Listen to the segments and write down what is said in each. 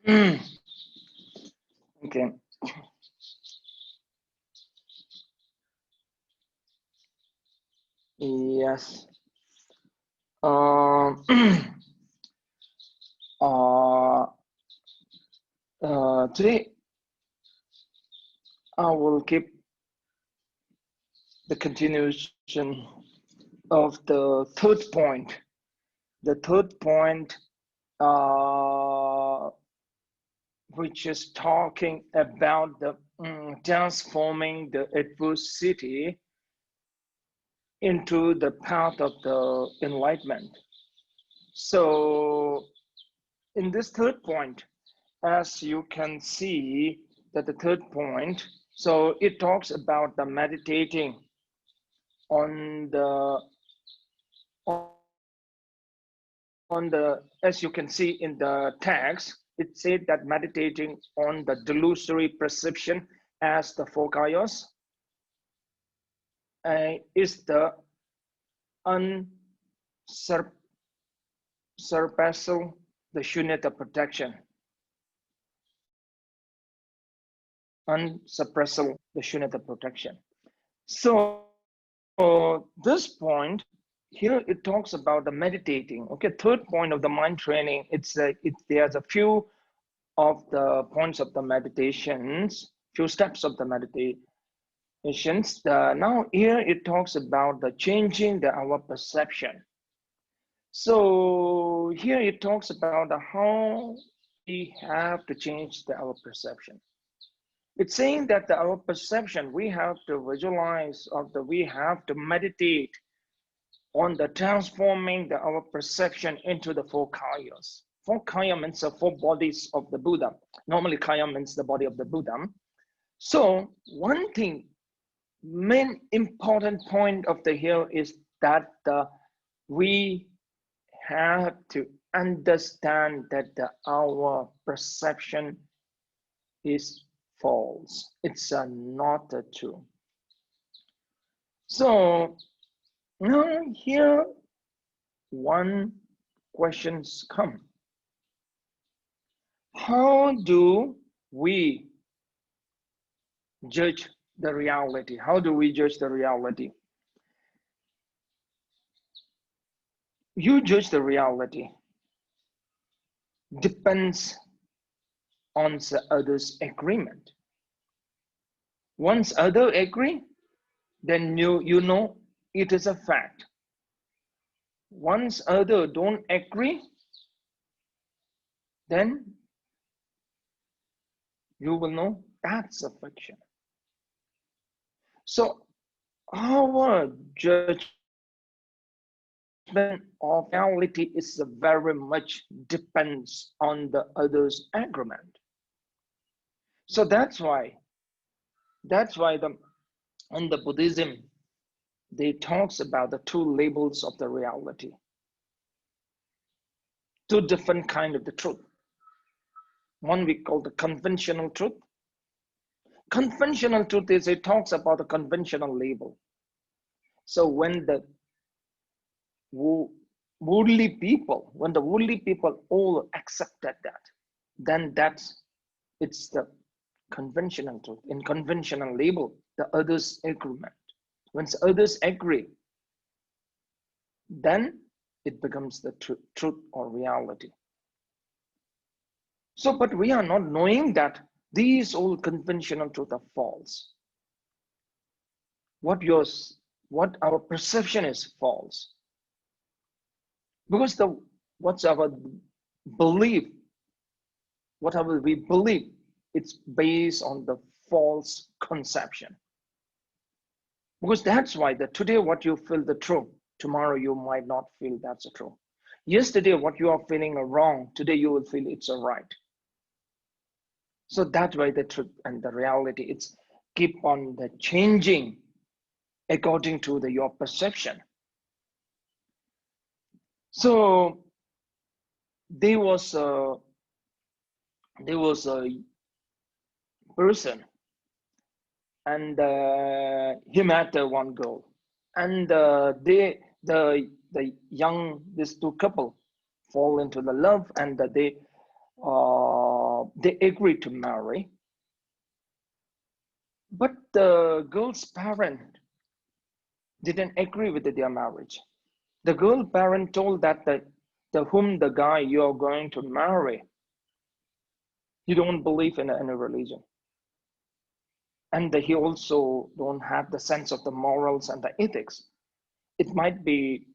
Okay. Yes. Um, today I will keep the continuation of the third point. The third point, which is talking about the transforming the adversity into the path of the enlightenment. So in this third point, as you can see that the third point, so it talks about the meditating on the, as you can see in the text, it said that meditating on the delusory perception as the four kayas is the unsurpassable, the shunyata protection. Unsuppressible, the shunyata protection. So this point here, it talks about the meditating. Okay, third point of the mind training. There's a few of the points of the meditations, few steps of the meditations. Now here it talks about the changing our perception. So here it talks about how we have to change our perception. It's saying that our perception, we have to visualize, we have to meditate on the transforming our perception into the four kayas. Four kaya means the four bodies of the Buddha. Normally kaya means the body of the Buddha. So one thing, main important point of the here is that we have to understand that our perception is false. It's not true. So now here one questions come. How do we judge the reality? How do we judge the reality? You judge the reality depends on the other's agreement. Once other agree, then you know it is a fact. Once other don't agree, then you will know that's a fiction. So our judgment of reality is very much depends on the other's agreement. So that's why in the Buddhism, they talks about the two labels of the reality. Two different kind of the truth. One we call the conventional truth. Conventional truth is it talks about the conventional label. So when the worldly people, all accepted that, then it's the conventional truth. In conventional label, the others agreement. Once others agree, then it becomes the truth or reality. So, but we are not knowing that these all conventional truths are false. What our perception is false. Because what's our belief, whatever we believe, it's based on the false conception. Because that's why today what you feel the true, tomorrow you might not feel that's a true. Yesterday what you are feeling wrong, today you will feel it's a right. So that's why the truth and the reality, it's keep on the changing according to your perception. So there was a person, and he met one girl, and the young, these two couple fall into the love, and they they agreed to marry. But the girl's parent didn't agree with their marriage. The girl parent told that whom the guy you're going to marry, he don't believe in any religion. And he also don't have the sense of the morals and the ethics. It might be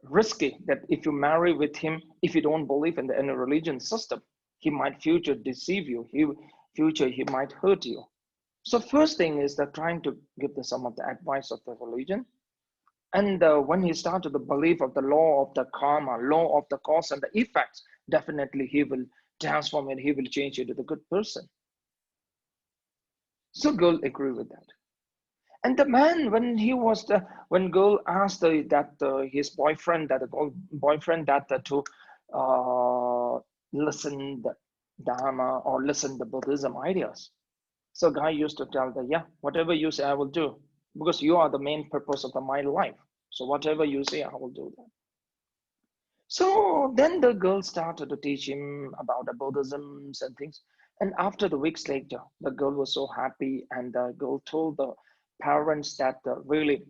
risky that if you marry with him, if you don't believe in any religion system, he might future deceive you. He might hurt you. So first thing is that trying to give some of the advice of the religion. And when he started the belief of the law of the karma, law of the cause and the effects, definitely he will transform and he will change into the good person. So girl agree with that. And the man, when girl asked his boyfriend, to listen the Dharma or listen the Buddhism ideas. So guy used to tell her, yeah, whatever you say, I will do, because you are the main purpose of my life. So whatever you say, I will do that. So then the girl started to teach him about the Buddhisms and things. And after the weeks later, the girl was so happy, and the girl told the parents that really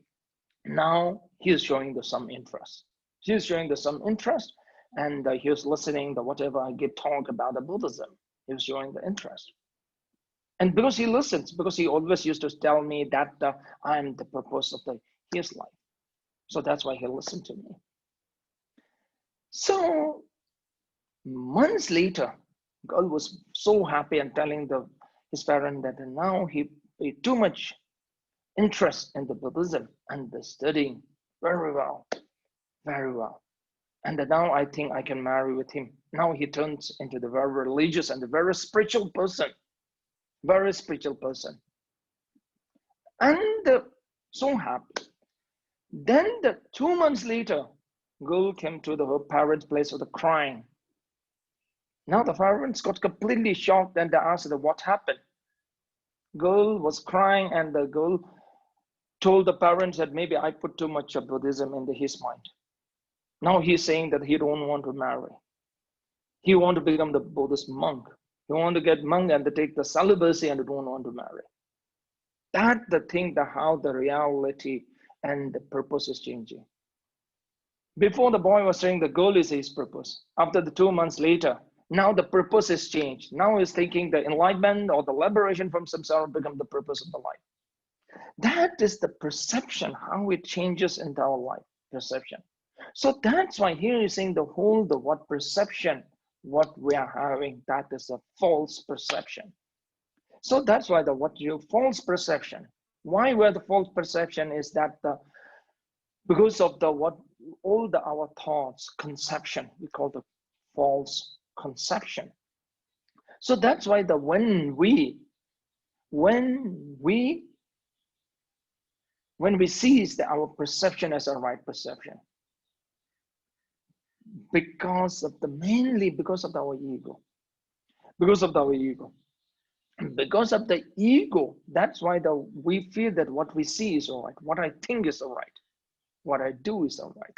now he is showing some interest. She is showing some interest, and he was listening to whatever I give talk about the Buddhism. He was showing the interest. And because he listens, because he always used to tell me that I am the purpose of his life. So that's why he listened to me. So months later, girl was so happy and telling his parent that now he paid too much interest in the Buddhism and the studying very well, very well. And now I think I can marry with him. Now he turns into the very religious and the very spiritual person, very spiritual person. And so happy. Then 2 months later, girl came to her parents' place with crying. Now the parents got completely shocked and they asked her what happened. Girl was crying, and the girl told the parents that maybe I put too much of Buddhism into his mind. Now he's saying that he don't want to marry. He want to become the Buddhist monk. He want to get monk and to take the celibacy and don't want to marry. That the thing, how the reality and the purpose is changing. Before the boy was saying the girl is his purpose. After the 2 months later, now the purpose is changed. Now he's thinking the enlightenment or the liberation from samsara become the purpose of the life. That is the perception, how it changes into our life, perception. So that's why here you're saying what perception, what we are having, that is a false perception. So that's why false perception. Why we're the false perception is that because of our thoughts, conception, we call the false conception. So that's why when we seize our perception as a right perception, mainly because of our ego. Because of the ego, that's why we feel that what we see is all right, what I think is all right, what I do is all right.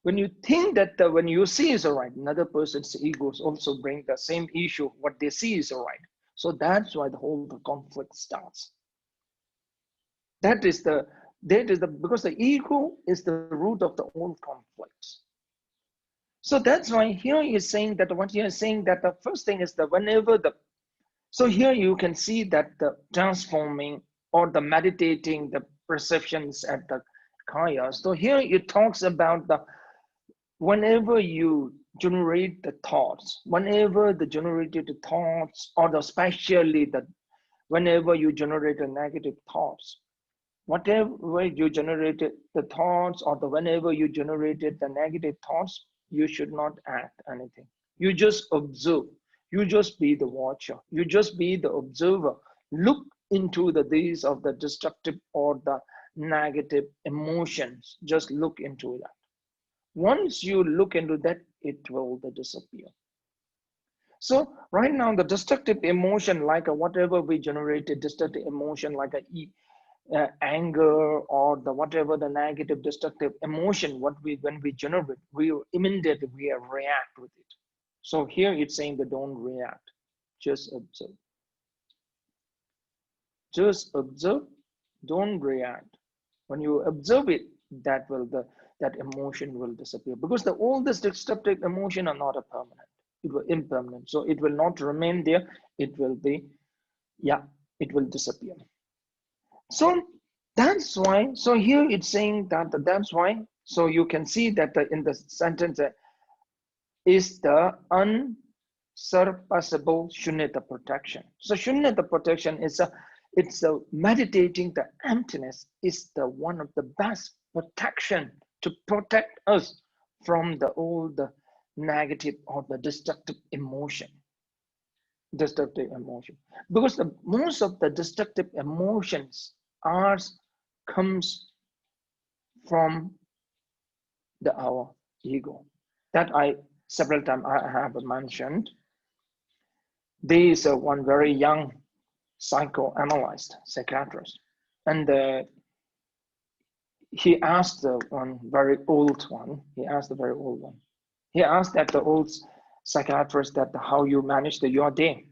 When you think that when you see is all right, another person's egos also bring the same issue, what they see is all right. So that's why the conflict starts. Because the ego is the root of all conflicts. So that's why here he's saying that the first thing is that so here you can see that the transforming or the meditating the perceptions at the kaya. So here it talks about whenever you generate the thoughts, whenever the generated thoughts, or especially whenever you generate the negative thoughts, whatever you generated the thoughts, or whenever you generated the negative thoughts, you should not act anything. You just observe. You just be the watcher. You just be the observer. Look into these of the destructive or the negative emotions. Just look into that. Once you look into that, it will disappear. So right now, the destructive emotion, like whatever we generated, destructive emotion, like anger or whatever the negative destructive emotion, when we generate, we immediately react with it. So here it's saying that don't react, just observe. Just observe, don't react. When you observe it, that emotion will disappear, because all this destructive emotion are not a permanent. It will impermanent. So it will not remain there. It will be, it will disappear. So that's why, so here it's saying that's why. So you can see that in the sentence is the unsurpassable shunyata protection. So shunyata protection is it's meditating the emptiness is the one of the best protection to protect us from all the negative or the destructive emotion. Because most of the destructive emotions comes from our ego. That several times I have mentioned. There is one very young psychoanalyst, psychiatrist, and he asked the very old one. He asked that the old psychiatrist that how you manage your day.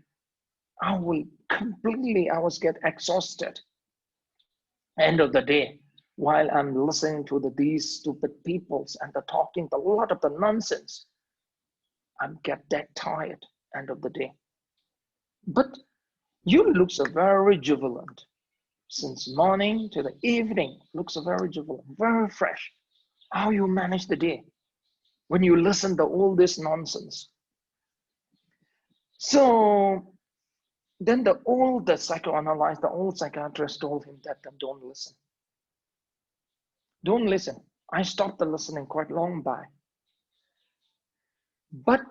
I was get exhausted end of the day while I'm listening to these stupid peoples and they're talking a lot of the nonsense. I'm get that tired end of the day. But you look so very jubilant. Since morning to the evening, looks so very jubilant, very fresh. How you manage the day when you listen to all this nonsense. So then the old psychiatrist told him that don't listen. Don't listen. I stopped the listening quite long back. But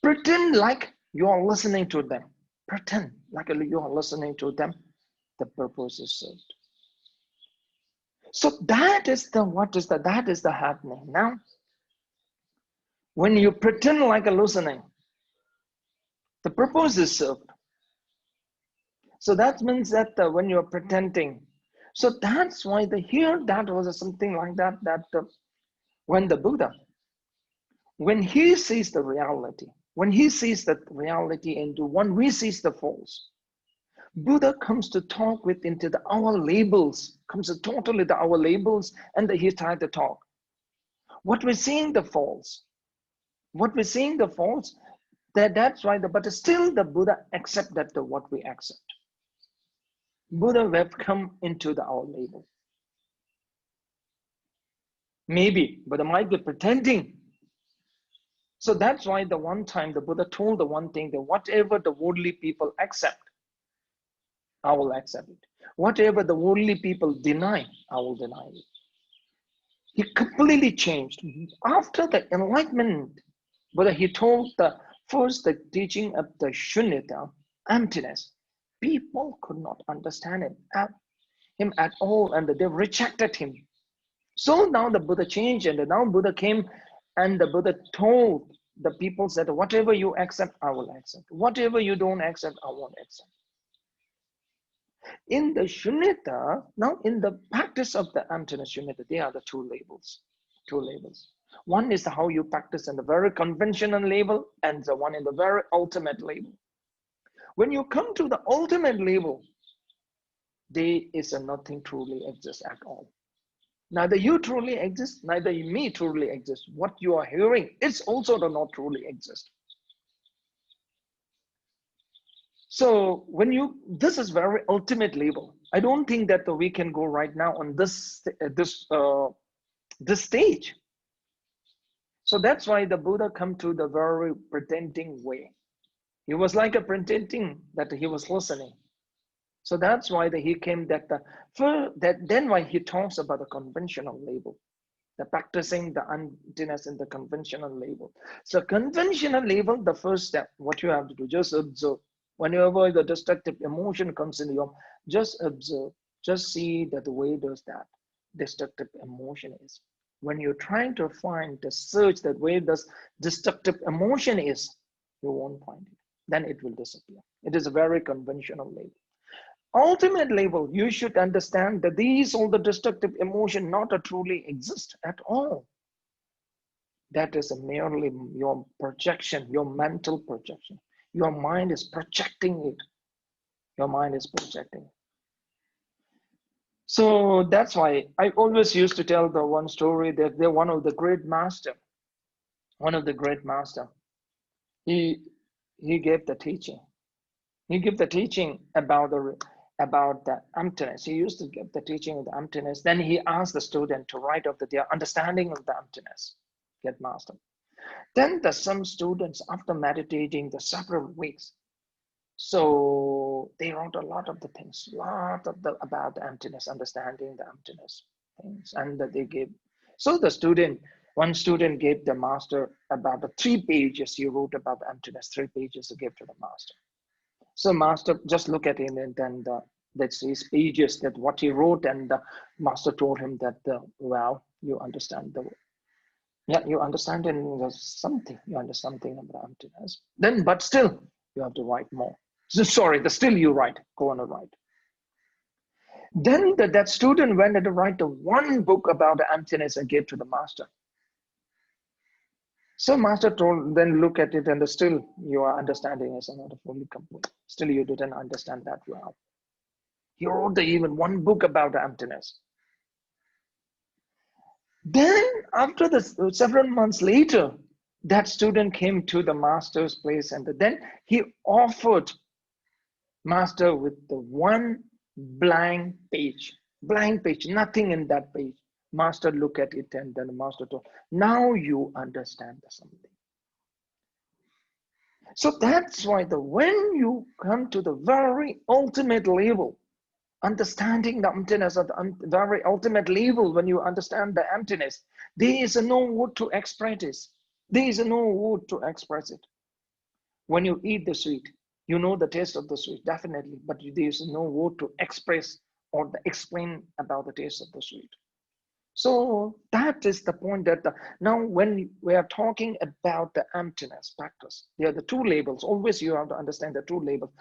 pretend like you are listening to them. Pretend like you are listening to them. The purpose is served. So that is the happening now. When you pretend like a listening, the purpose is served. So that means that when you're pretending, so that's why that was something like that when the Buddha, when he sees the reality, when he sees that reality into when we sees the false, Buddha comes to talk into our labels, comes to totally our labels, and he tried to talk. What we're seeing the false, that's why but still the Buddha accept that what we accept. Buddha have come into our label. Maybe, but it might be pretending. So that's why the one time the Buddha told the one thing that whatever the worldly people accept, I will accept it. Whatever the worldly people deny, I will deny it. He completely changed. After the enlightenment, Buddha, he told the teaching of the shunyata, emptiness. People could not understand him at all, and they rejected him. So now the Buddha changed, and now Buddha came, and the Buddha told the people that whatever you accept, I will accept. Whatever you don't accept, I won't accept. In the shunyata, now in the practice of the emptiness shunyata, there are the two labels. One is how you practice in the very conventional label, and the one in the very ultimate label. When you come to the ultimate label, there is nothing truly exists at all. Neither you truly exist, neither me truly exist. What you are hearing, it's also not truly exist. So when this is very ultimate label. I don't think that we can go right now on this stage. So that's why the Buddha come to the very pretending way. He was like a pretending that he was listening. So that's why he came then why he talks about the conventional label, the practicing the emptiness in the conventional label. So conventional label, the first step, what you have to do, just observe. Whenever the destructive emotion comes in you, just observe, just see that the way does that destructive emotion is. When you're trying to find the search that way this destructive emotion is, you won't find it. Then it will disappear. It is a very conventional label. Ultimate label, you should understand that all the destructive emotion not truly exist at all. That is merely your projection, your mental projection. Your mind is projecting it. Your mind is projecting. So that's why I always used to tell the one story that they're one of the great master. He gave the teaching. He gave the teaching about the emptiness. He used to give the teaching of the emptiness. Then he asked the student to write of their understanding of the emptiness. Get master. Then some students, after meditating the several weeks, so they wrote a lot of the things, about the emptiness, understanding the emptiness things, and that they gave. So one student gave the master about the 3 pages. He wrote about the emptiness, 3 pages he gave to the master. So master just look at him, and then that's his pages, that what he wrote, and the master told him that, well, you understand you understand something, you understand something about emptiness. Then, but still, you have to write more. So, sorry, still you write, go on and write. Then that student went and write the one book about the emptiness and gave to the master. So master told, then look at it, and still your understanding is not fully complete. Still you didn't understand that well. He wrote even one book about the emptiness. Then after several months later, that student came to the master's place, and then he offered master with the one blank page, nothing in that page. Master looked at it, and then the master told, now you understand something. So that's why when you come to the very ultimate level, understanding the emptiness of the very ultimate level, when you understand the emptiness, there is no word to express it. There is no word to express it. When you eat the sweet, you know the taste of the sweet, definitely, but there is no word to express or explain about the taste of the sweet. So that is the point, that now when we are talking about the emptiness practice, there are the 2 labels. Always you have to understand the 2 labels.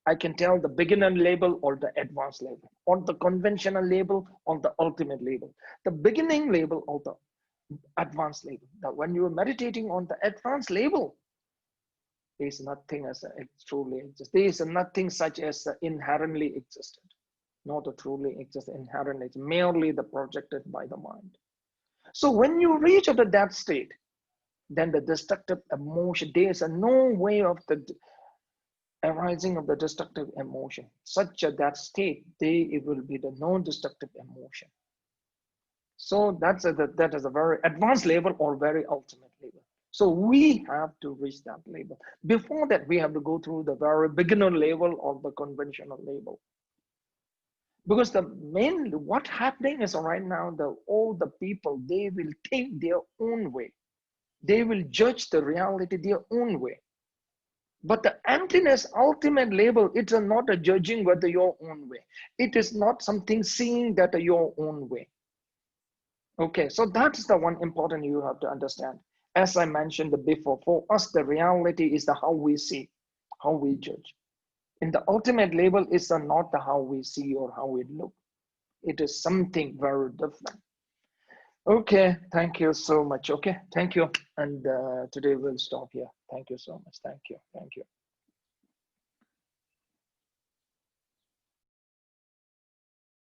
I can tell the beginner label or the advanced label, or the conventional label or the ultimate label. The beginning label or the advanced label. Now, when you are meditating on the advanced label, there is nothing as it truly exists. There is nothing such as inherently existent. Not a truly exist inherently. It's merely the projected by the mind. So when you reach at that state, then the destructive emotion, there is no way of the arising of the destructive emotion. Such that state, it will be the non-destructive emotion. So that is a very advanced level or very ultimate level. So we have to reach that level. Before that, we have to go through the very beginner level or the conventional level. Because what's happening is right now, all the people, they will think their own way. They will judge the reality their own way. But the emptiness ultimate label, it's not a judging whether your own way. It is not something seeing that your own way. Okay, so that's the one important you have to understand. As I mentioned before, for us, the reality is how we see, how we judge. In the ultimate label, it's not how we see or how we look. It is something very different. Okay, thank you so much. Okay, thank you. And today we'll stop here. Thank you so much. Thank you. Thank you.